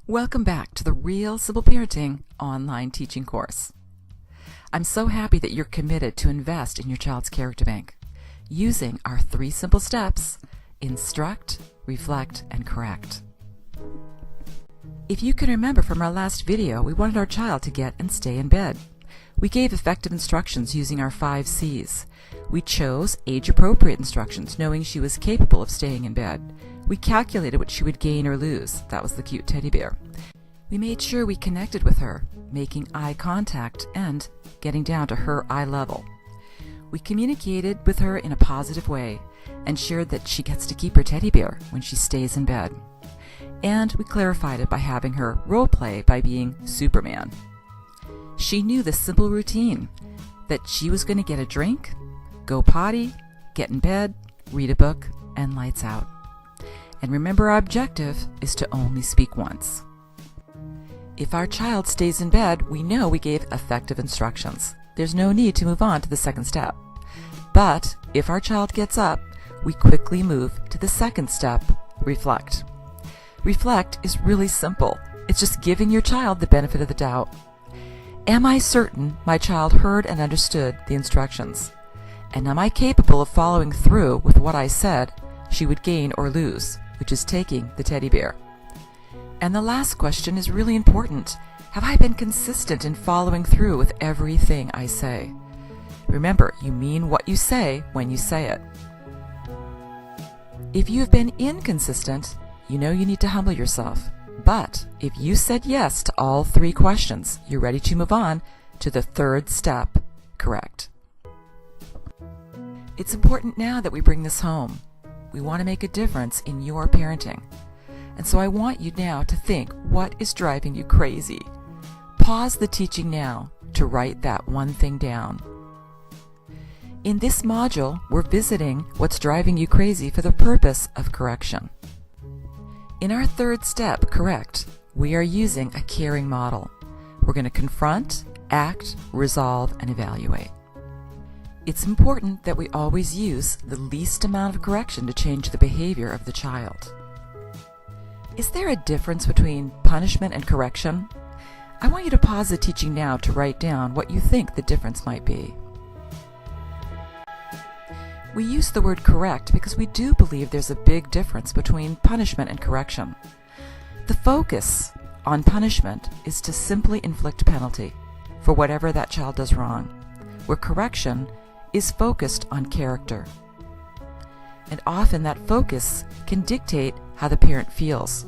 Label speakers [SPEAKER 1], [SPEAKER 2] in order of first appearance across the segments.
[SPEAKER 1] Welcome back to the Real Simple Parenting online teaching course. I'm so happy that you're committed to invest in your child's character bank using our 3 simple steps: instruct, reflect, and correct. If you can remember from our last video, we wanted our child to get and stay in bed. We gave effective instructions using our 5 C's. We chose age-appropriate instructions, knowing she was capable of staying in bed. We calculated what she would gain or lose. That was the cute teddy bear. We made sure we connected with her, making eye contact and getting down to her eye level. We communicated with her in a positive way and shared that she gets to keep her teddy bear when she stays in bed. And we clarified it by having her role play by being Superman. She knew the simple routine that she was going to get a drink, go potty, get in bed, read a book, and lights out. And remember, our objective is to only speak once. If our child stays in bed, we know we gave effective instructions. There's no need to move on to the second step. But if our child gets up, we quickly move to the second step, reflect. Reflect is really simple. It's just giving your child the benefit of the doubt. Am I certain my child heard and understood the instructions? And am I capable of following through with what I said she would gain or lose, which is taking the teddy bear? And the last question is really important. Have I been consistent in following through with everything I say? Remember, you mean what you say when you say it. If you have been inconsistent, you know you need to humble yourself. But if you said yes to all 3 questions, you're ready to move on to the 3rd step, correct. It's important now that we bring this home. We want to make a difference in your parenting. And so I want you now to think, what is driving you crazy? Pause the teaching now to write that one thing down. In this module, we're visiting what's driving you crazy for the purpose of correction. In our 3rd step, correct, we are using a caring model. We're going to confront, act, resolve, and evaluate. It's important that we always use the least amount of correction to change the behavior of the child. Is there a difference between punishment and correction? I want you to pause the teaching now to write down what you think the difference might be. We use the word correct because we do believe there's a big difference between punishment and correction. The focus on punishment is to simply inflict penalty for whatever that child does wrong, where correction is focused on character. And often that focus can dictate how the parent feels.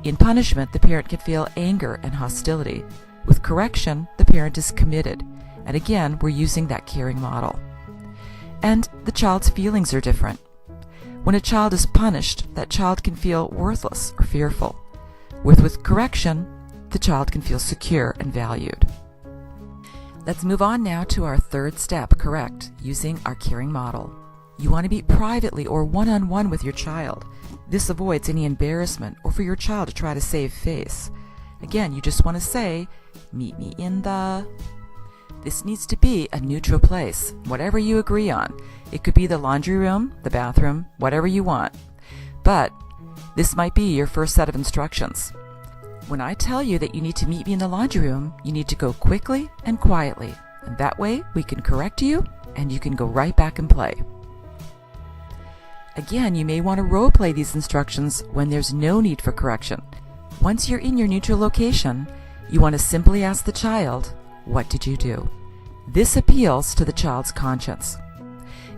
[SPEAKER 1] In punishment, the parent can feel anger and hostility. With correction, the parent is committed. And again, we're using that caring model. And the child's feelings are different. When a child is punished, that child can feel worthless or fearful. With correction, the child can feel secure and valued. Let's move on now to our 3rd step, correct, using our caring model. You want to meet privately or one-on-one with your child. This avoids any embarrassment or for your child to try to save face. Again, you just want to say, meet me in the... This needs to be a neutral place, whatever you agree on. It could be the laundry room, the bathroom, whatever you want. But this might be your first set of instructions. When I tell you that you need to meet me in the laundry room, you need to go quickly and quietly. And that way we can correct you and you can go right back and play. Again, you may want to role play these instructions when there's no need for correction. Once you're in your neutral location, you want to simply ask the child, what did you do? This appeals to the child's conscience.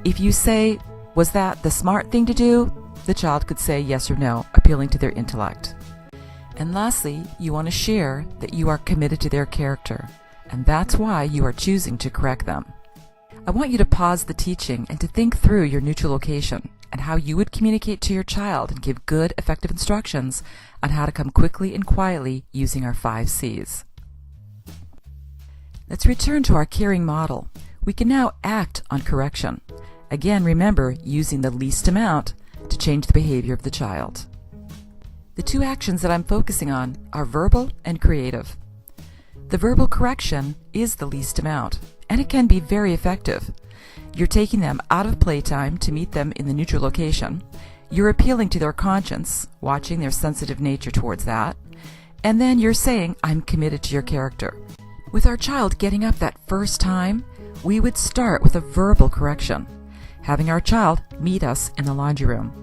[SPEAKER 1] If you say, was that the smart thing to do? The child could say yes or no, appealing to their intellect. And lastly, you want to share that you are committed to their character, and that's why you are choosing to correct them. I want you to pause the teaching and to think through your neutral location and how you would communicate to your child and give good, effective instructions on how to come quickly and quietly using our 5 C's. Let's return to our caring model. We can now act on correction. Again, remember, using the least amount to change the behavior of the child. The 2 actions that I'm focusing on are verbal and creative. The verbal correction is the least amount, and it can be very effective. You're taking them out of playtime to meet them in the neutral location. You're appealing to their conscience, watching their sensitive nature towards that, And then you're saying, I'm committed to your character. With our child getting up that first time, we would start with a verbal correction, having our child meet us in the laundry room.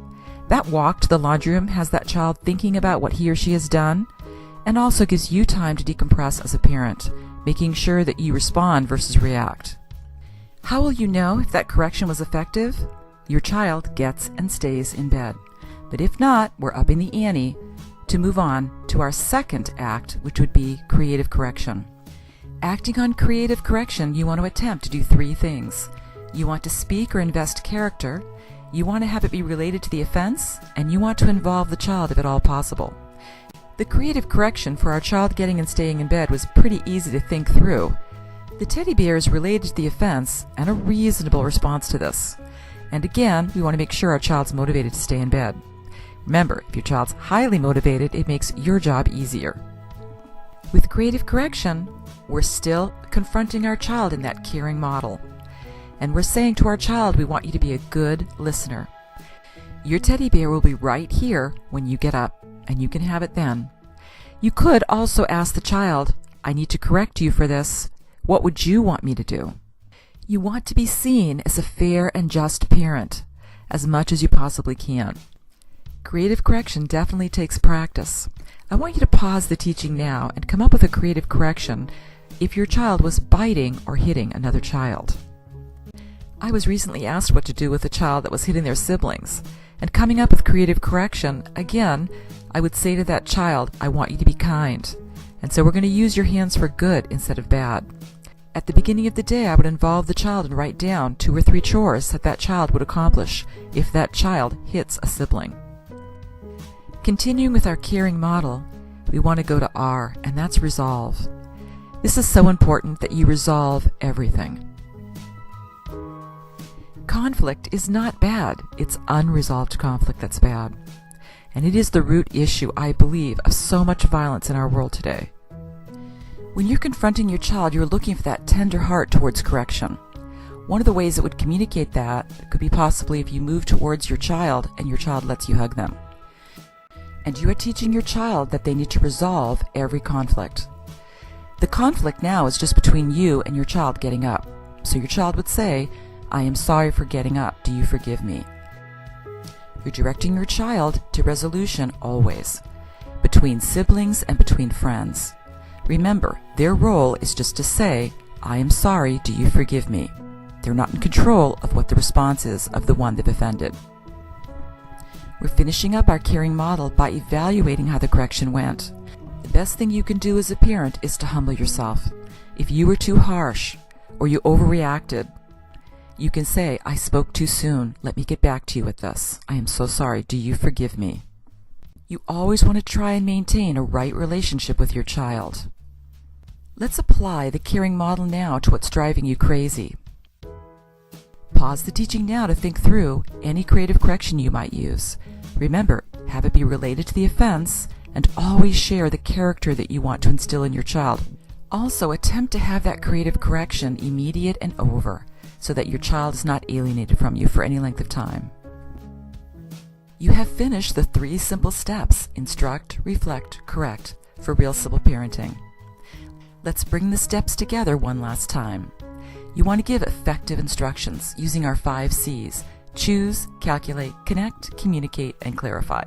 [SPEAKER 1] That walk to the laundry room has that child thinking about what he or she has done, and also gives you time to decompress as a parent, making sure that you respond versus react. How will you know if that correction was effective? Your child gets and stays in bed. But if not, we're upping the ante to move on to our second act, which would be creative correction. Acting on creative correction, you want to attempt to do three things. You want to speak or invest character, you want to have it be related to the offense, and you want to involve the child if at all possible. The creative correction for our child getting and staying in bed was pretty easy to think through. The teddy bear is related to the offense and a reasonable response to this. And again, we want to make sure our child's motivated to stay in bed. Remember, if your child's highly motivated, it makes your job easier. With creative correction, we're still confronting our child in that caring model. And we're saying to our child, we want you to be a good listener. Your teddy bear will be right here when you get up, and you can have it then. You could also ask the child, I need to correct you for this. What would you want me to do? You want to be seen as a fair and just parent, as much as you possibly can. Creative correction definitely takes practice. I want you to pause the teaching now and come up with a creative correction if your child was biting or hitting another child. I was recently asked what to do with a child that was hitting their siblings, and coming up with creative correction, again, I would say to that child, I want you to be kind, and so we're going to use your hands for good instead of bad. At the beginning of the day, I would involve the child and write down 2 or 3 chores that that child would accomplish if that child hits a sibling. Continuing with our caring model, we want to go to R, and that's resolve. This is so important that you resolve everything. Conflict is not bad. It's unresolved conflict that's bad. And it is the root issue, I believe, of so much violence in our world today. When you're confronting your child, you're looking for that tender heart towards correction. One of the ways it would communicate that could be possibly if you move towards your child and your child lets you hug them. And you are teaching your child that they need to resolve every conflict. The conflict now is just between you and your child getting up. So your child would say, I am sorry for getting up. Do you forgive me? You're directing your child to resolution always, between siblings and between friends. Remember, their role is just to say, I am sorry, do you forgive me? They're not in control of what the response is of the one they've offended. We're finishing up our caring model by evaluating how the correction went. The best thing you can do as a parent is to humble yourself. If you were too harsh or you overreacted, you can say, I spoke too soon. Let me get back to you with this. I am so sorry. Do you forgive me? You always want to try and maintain a right relationship with your child. Let's apply the caring model now to what's driving you crazy. Pause the teaching now to think through any creative correction you might use. Remember, have it be related to the offense, and always share the character that you want to instill in your child. Also, attempt to have that creative correction immediate and over, so that your child is not alienated from you for any length of time. You have finished the 3 simple steps: instruct, reflect, correct, for real simple parenting. Let's bring the steps together one last time. You want to give effective instructions using our 5 C's: choose, calculate, connect, communicate, and clarify.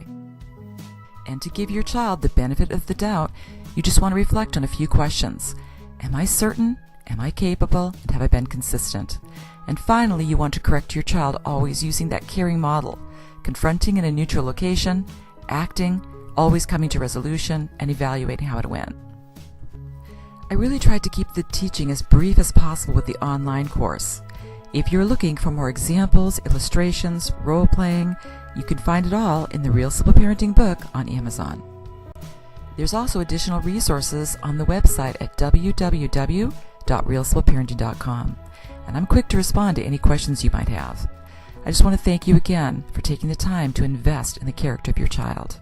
[SPEAKER 1] And to give your child the benefit of the doubt, you just want to reflect on a few questions. Am I certain? Am I capable? And have I been consistent? And finally, you want to correct your child always using that caring model, confronting in a neutral location, acting, always coming to resolution, and evaluating how it went. I really tried to keep the teaching as brief as possible with the online course. If you're looking for more examples, illustrations, role-playing, you can find it all in the Real Simple Parenting book on Amazon. There's also additional resources on the website at www.realsimpleparenting.com, and I'm quick to respond to any questions you might have. I just want to thank you again for taking the time to invest in the character of your child.